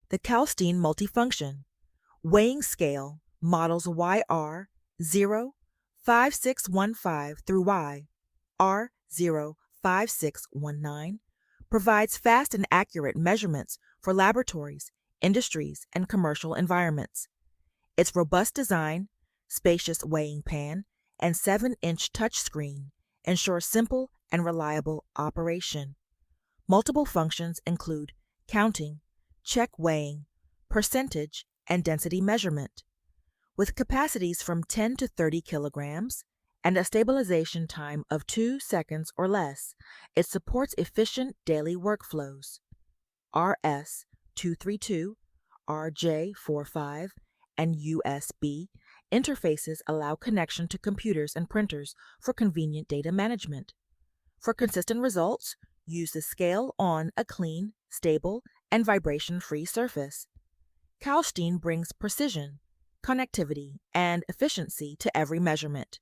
The Kalstein multifunction weighing scale models YR 05615 through Y R 05619 provides fast and accurate measurements for laboratories, industries, and commercial environments. Its robust design, spacious weighing pan, and 7-inch touchscreen ensure simple and reliable operation. Multiple functions include counting, check weighing, percentage, and density measurement. With capacities from 10 to 30 kilograms and a stabilization time of 2 seconds or less, it supports efficient daily workflows. RS-232, RJ45, and USB interfaces allow connection to computers and printers for convenient data management. For consistent results, use the scale on a clean, stable, and vibration-free surface. Kalstein brings precision, connectivity, and efficiency to every measurement.